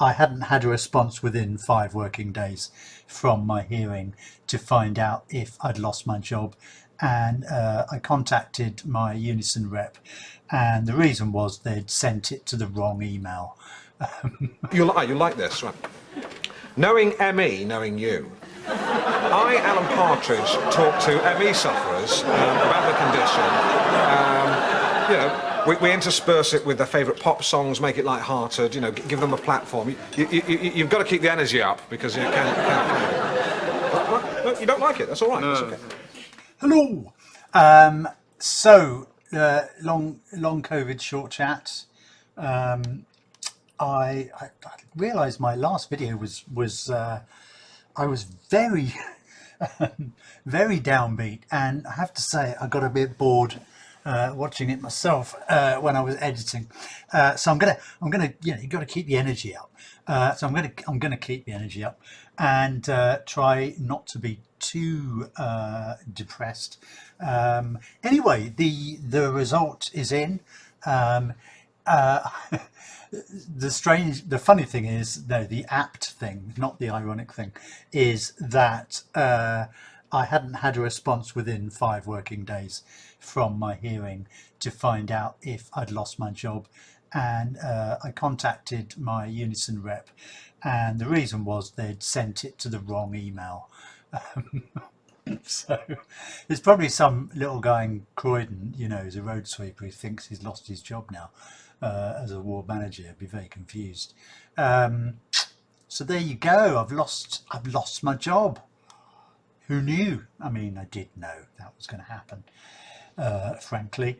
I hadn't had a response within 5 working days from my hearing to find out if I'd lost my job. And I contacted my Unison rep, and the reason was they'd sent it to the wrong email. You like this, right? Knowing ME, knowing you, I, Alan Partridge, talk to ME sufferers about the condition. We intersperse it with their favourite pop songs, make it light-hearted, give them a platform. You've got to keep the energy up because you can't fail. No, you don't like it, that's all right. No. That's okay. Hello. Long COVID short chat. I realised my last video was I was very very downbeat, and I have to say I got a bit bored watching it myself when I was editing. So I'm gonna you've got to keep the energy up. So I'm gonna keep the energy up and try not to be too depressed. Anyway, the result is in. The funny thing is, no, the apt thing, not the ironic thing, is that I hadn't had a response within 5 working days from my hearing to find out if I'd lost my job. And I contacted my Unison rep, and the reason was they'd sent it to the wrong email. So there's probably some little guy in Croydon, who's a road sweeper, who thinks he's lost his job now as a ward manager. I'd be very confused. So there you go. I've lost my job. Who knew? I mean, I did know that was going to happen. Frankly,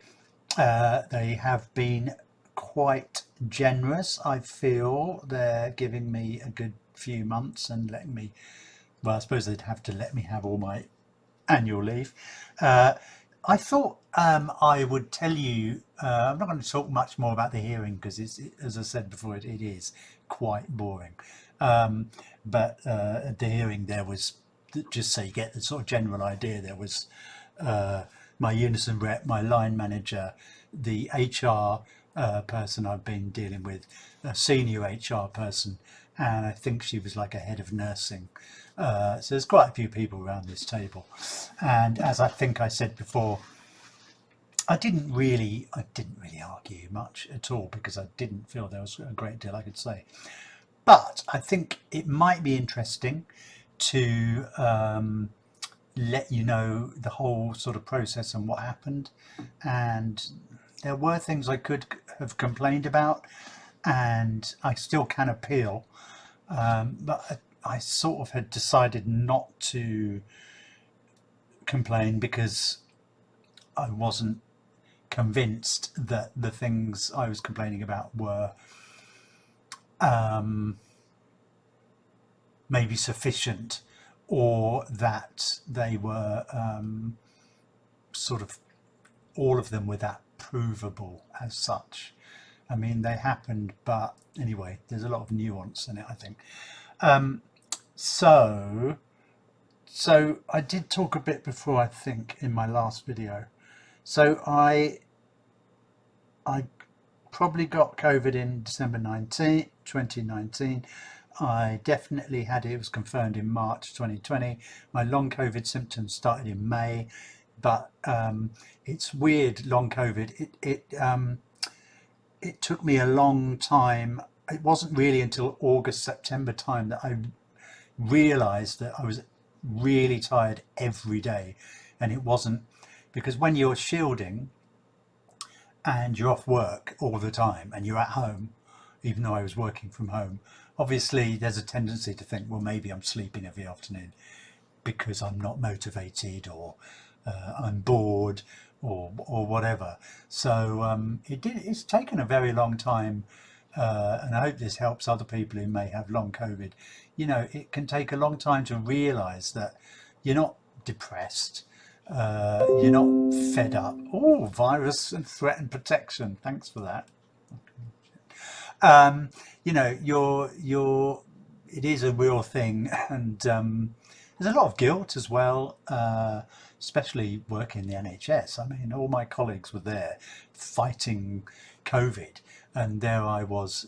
they have been quite generous. I feel they're giving me a good few months and letting me. Well, I suppose they'd have to let me have all my annual leave. I thought I would tell you, I'm not going to talk much more about the hearing because, as I said before, it is quite boring. But at the hearing there was, just so you get the sort of general idea, there was my Unison rep, my line manager, the HR person I've been dealing with, a senior HR person, and I think she was like a head of nursing. So there's quite a few people around this table, and as I think I said before, I didn't really argue much at all because I didn't feel there was a great deal I could say. But I think it might be interesting to let you know the whole sort of process and what happened. And there were things I could have complained about, and I still can appeal. But I sort of had decided not to complain because I wasn't convinced that the things I was complaining about were maybe sufficient, or that they were sort of all of them were that provable as such. I mean, they happened, but anyway, there's a lot of nuance in it, I think. So I did talk a bit before, I think, in my last video. So I probably got COVID in December 2019. I definitely had it was confirmed in March 2020. My long COVID symptoms started in May, but it's weird, long COVID. It took me a long time. It wasn't really until August, September time that I realised that I was really tired every day. And it wasn't because when you're shielding and you're off work all the time and you're at home, even though I was working from home, obviously there's a tendency to think, well, maybe I'm sleeping every afternoon because I'm not motivated, or I'm bored, or whatever. So it's taken a very long time, and I hope this helps other people who may have long COVID. It can take a long time to realise that you're not depressed, you're not fed up. Oh, virus and threat and protection. Thanks for that. It is a real thing, and there's a lot of guilt as well, especially working in the NHS. I mean, all my colleagues were there fighting COVID, and there I was,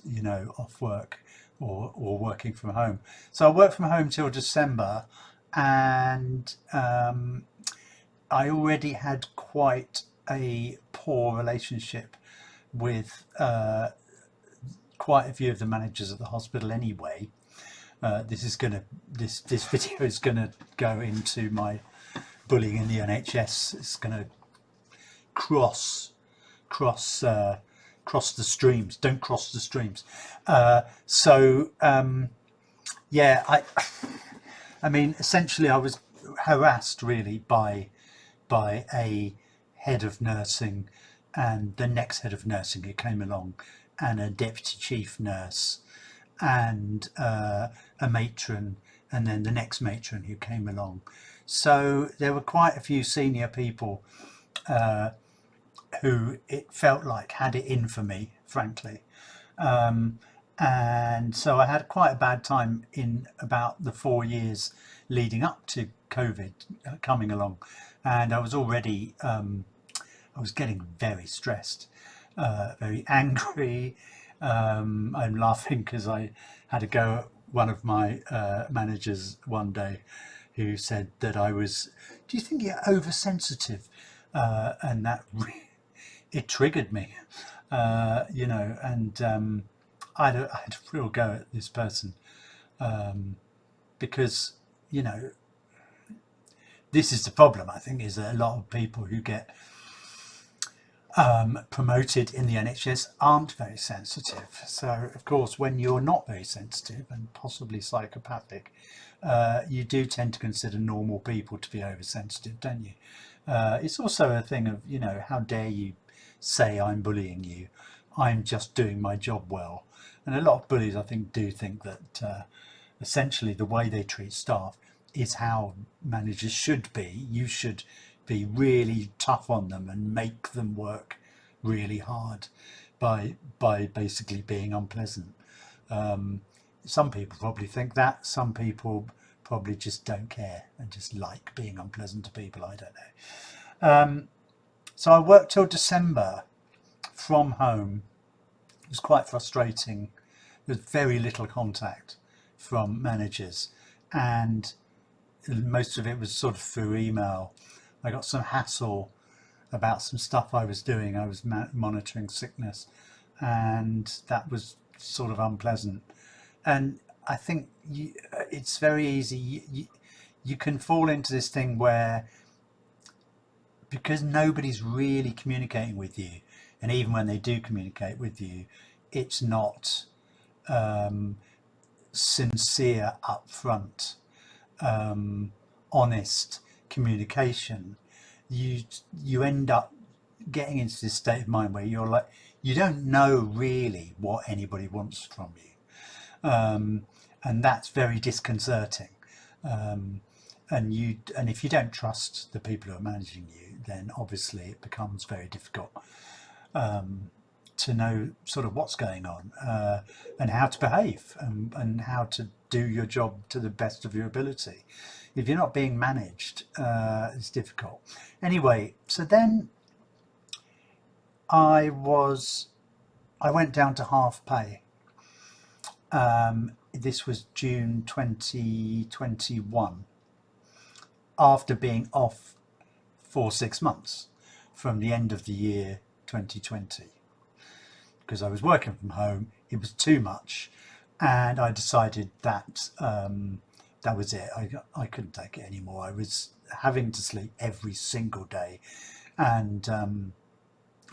off work or working from home. So I worked from home till December, and I already had quite a poor relationship with quite a few of the managers at the hospital anyway. This video is gonna go into my bullying in the NHS. It's gonna cross the streams. Don't cross the streams. Yeah, I mean, essentially, I was harassed really by a head of nursing, and the next head of nursing who came along, and a deputy chief nurse, and a matron, and then the next matron who came along. So there were quite a few senior people who it felt like had it in for me, frankly. And so I had quite a bad time in about the 4 years leading up to COVID coming along, and I was already I was getting very stressed, very angry. I'm laughing because I had a go at one of my managers one day who said that I was, do you think you're oversensitive? And that it triggered me, and I had a real go at this person, because, this is the problem, I think, is that a lot of people who get promoted in the NHS aren't very sensitive. So, of course, when you're not very sensitive and possibly psychopathic, you do tend to consider normal people to be oversensitive, don't you? It's also a thing of, how dare you say I'm bullying you? I'm just doing my job well. And a lot of bullies, I think, do think that essentially the way they treat staff is how managers should be. You should be really tough on them and make them work really hard by basically being unpleasant. Some people probably think that. Some people probably just don't care and just like being unpleasant to people. I don't know. So I worked till December from home. It was quite frustrating. There was very little contact from managers, and most of it was sort of through email. I got some hassle about some stuff I was doing. I was monitoring sickness, and that was sort of unpleasant. And I think it's very easy. You can fall into this thing where, because nobody's really communicating with you, and even when they do communicate with you, it's not sincere, upfront, honest communication. You end up getting into this state of mind where you're like, you don't know really what anybody wants from you, and that's very disconcerting. And if you don't trust the people who are managing you, then obviously it becomes very difficult to know sort of what's going on, and how to behave, and how to do your job to the best of your ability. If you're not being managed, it's difficult. Anyway, so then I went down to half pay. This was June 2021, after being off for 6 months from the end of the year 2020, because I was working from home. It was too much, and I decided that that was it. I couldn't take it anymore. I was having to sleep every single day, and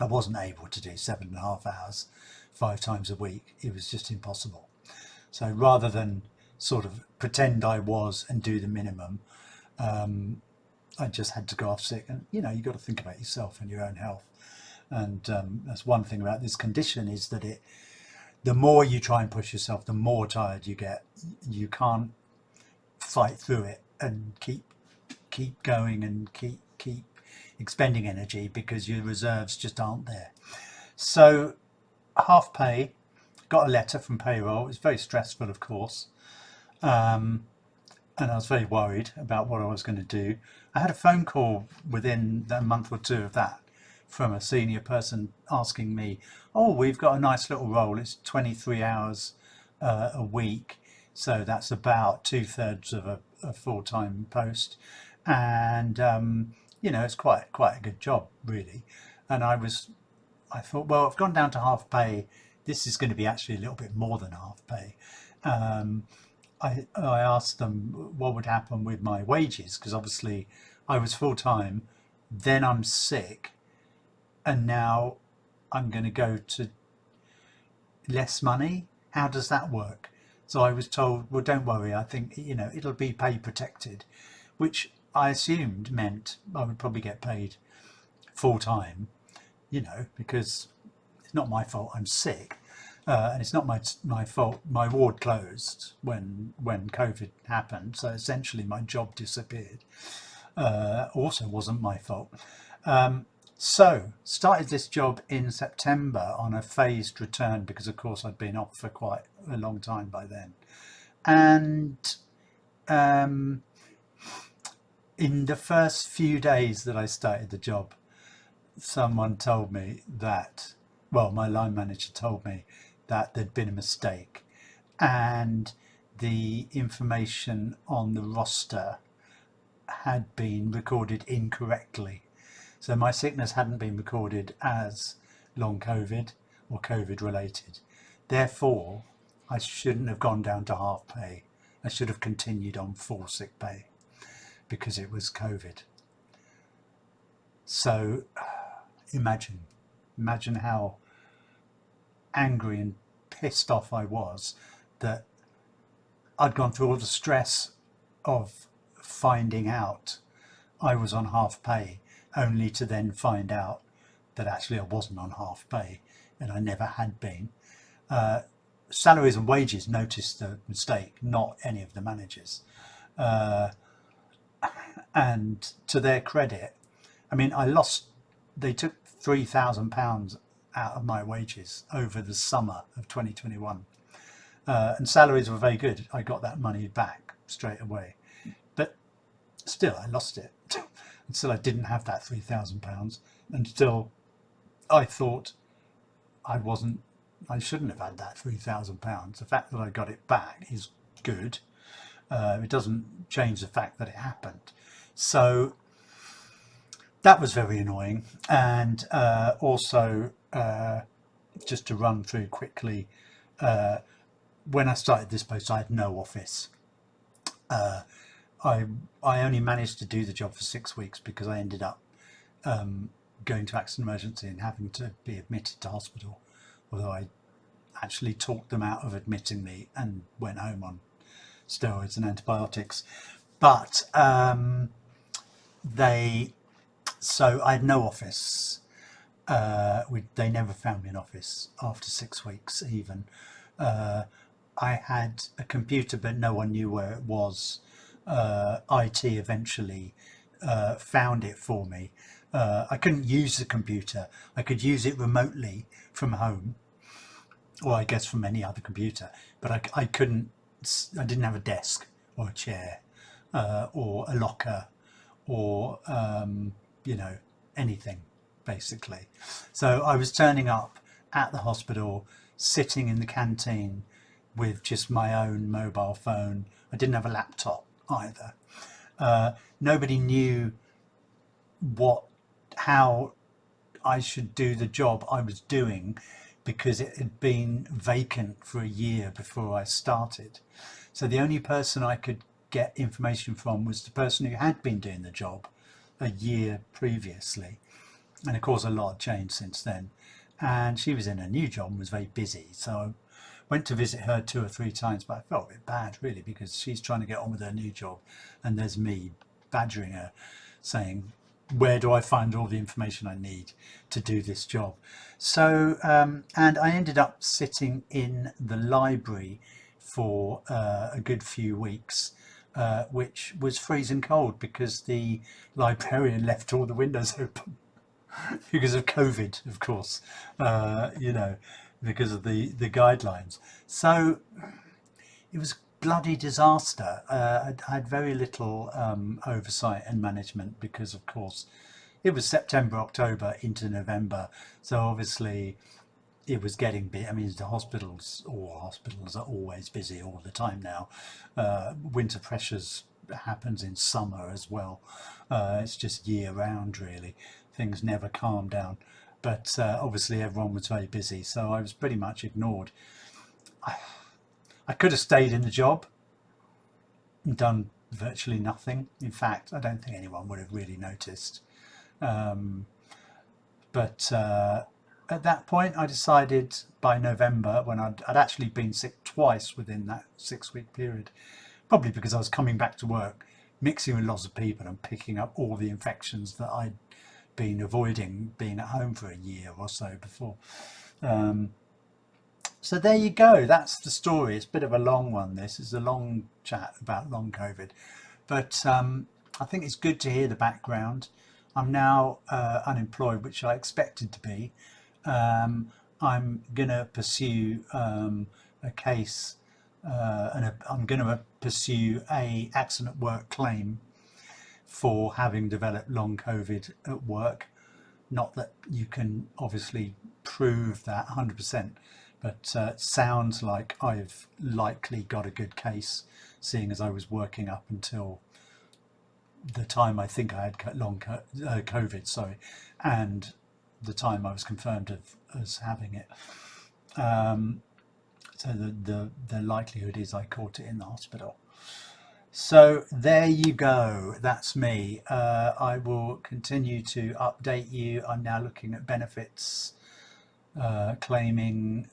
I wasn't able to do 7.5 hours 5 times a week. It was just impossible. So rather than sort of pretend I was and do the minimum, I just had to go off sick. And you've got to think about yourself and your own health. And that's one thing about this condition, is that the more you try and push yourself, the more tired you get. You can't fight through it and keep going and keep expending energy, because your reserves just aren't there. So half pay, got a letter from payroll. It was very stressful, of course, and I was very worried about what I was going to do. I had a phone call within a month or two of that from a senior person asking me, oh, we've got a nice little role, it's 23 hours a week. So that's about 2/3 of a full-time post, and it's quite a good job really. And I thought, well, I've gone down to half pay. This is going to be actually a little bit more than half pay. I asked them what would happen with my wages, because obviously I was full time, then I'm sick, and now I'm going to go to less money. How does that work? So I was told, well, don't worry, I think it'll be pay protected, which I assumed meant I would probably get paid full time, because it's not my fault I'm sick. And it's not my fault. My ward closed when COVID happened, so essentially my job disappeared. Also wasn't my fault. So started this job in September on a phased return, because of course I'd been off for quite a long time by then. And in the first few days that I started the job, someone told me that, well, my line manager told me that there'd been a mistake, and the information on the roster had been recorded incorrectly. So my sickness hadn't been recorded as long COVID or COVID related. Therefore, I shouldn't have gone down to half pay. I should have continued on full sick pay because it was COVID. So imagine how angry and pissed off I was that I'd gone through all the stress of finding out I was on half pay, only to then find out that actually I wasn't on half pay, and I never had been. Salaries and wages noticed the mistake, not any of the managers. And to their credit, I mean, they took £3,000 out of my wages over the summer of 2021. And salaries were very good. I got that money back straight away. But still, I lost it. Until I didn't have that £3,000. Until I thought I shouldn't have had that £3,000. The fact that I got it back is good. It doesn't change the fact that it happened. So that was very annoying. And also, just to run through quickly, when I started this post, I had no office. I only managed to do the job for 6 weeks because I ended up going to accident emergency and having to be admitted to hospital, although I actually talked them out of admitting me and went home on steroids and antibiotics. But so I had no office. They never found me an office after 6 weeks even. I had a computer, but no one knew where it was. IT eventually found it for me. I couldn't use the computer. I could use it remotely from home, or I guess from any other computer, but I didn't have a desk or a chair or a locker or anything basically. So I was turning up at the hospital, sitting in the canteen with just my own mobile phone. I didn't have a laptop either. Nobody knew how I should do the job I was doing, because it had been vacant for a year before I started. So the only person I could get information from was the person who had been doing the job a year previously. And of course a lot had changed since then, and she was in a new job and was very busy, so I went to visit her 2 or 3 times, but I felt a bit bad really, because she's trying to get on with her new job and there's me badgering her, saying, where do I find all the information I need to do this job? So and I ended up sitting in the library for a good few weeks, which was freezing cold because the librarian left all the windows open because of COVID, of course, because of the guidelines. So it was a bloody disaster. I had very little oversight and management because, of course, it was September, October into November. So obviously it was getting big. I mean, the hospitals, all hospitals are always busy all the time now. Winter pressures happens in summer as well. It's just year round, really. Things never calm down. But obviously, everyone was very busy, so I was pretty much ignored. I could have stayed in the job and done virtually nothing. In fact, I don't think anyone would have really noticed. But at that point, I decided by November, when I'd actually been sick twice within that 6-week period, probably because I was coming back to work, mixing with lots of people and picking up all the infections that I'd been avoiding being at home for a year or so before. So there you go. That's the story. It's a bit of a long one. This is a long chat about long COVID, but I think it's good to hear the background. I'm now unemployed, which I expected to be. I'm going to pursue a case, and I'm going to pursue a accident at work claim for having developed long COVID at work. Not that you can obviously prove that 100%, but it sounds like I've likely got a good case, seeing as I was working up until the time I think I had long COVID, sorry, and the time I was confirmed as having it. So the likelihood is I caught it in the hospital. So there you go. That's me. I will continue to update you. I'm now looking at benefits, claiming.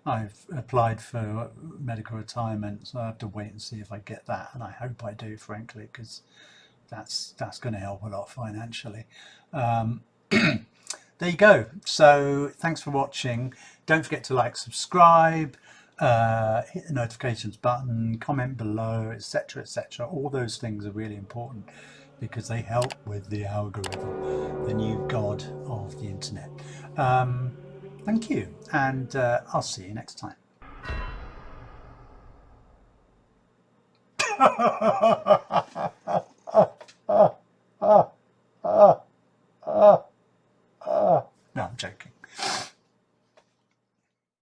I've applied for medical retirement, so I have to wait and see if I get that, and I hope I do, frankly, because that's going to help a lot financially. There you go. So thanks for watching. Don't forget to like, subscribe, hit the notifications button, comment below, etc., etc. All those things are really important because they help with the algorithm, the new god of the internet. Thank you, and I'll see you next time.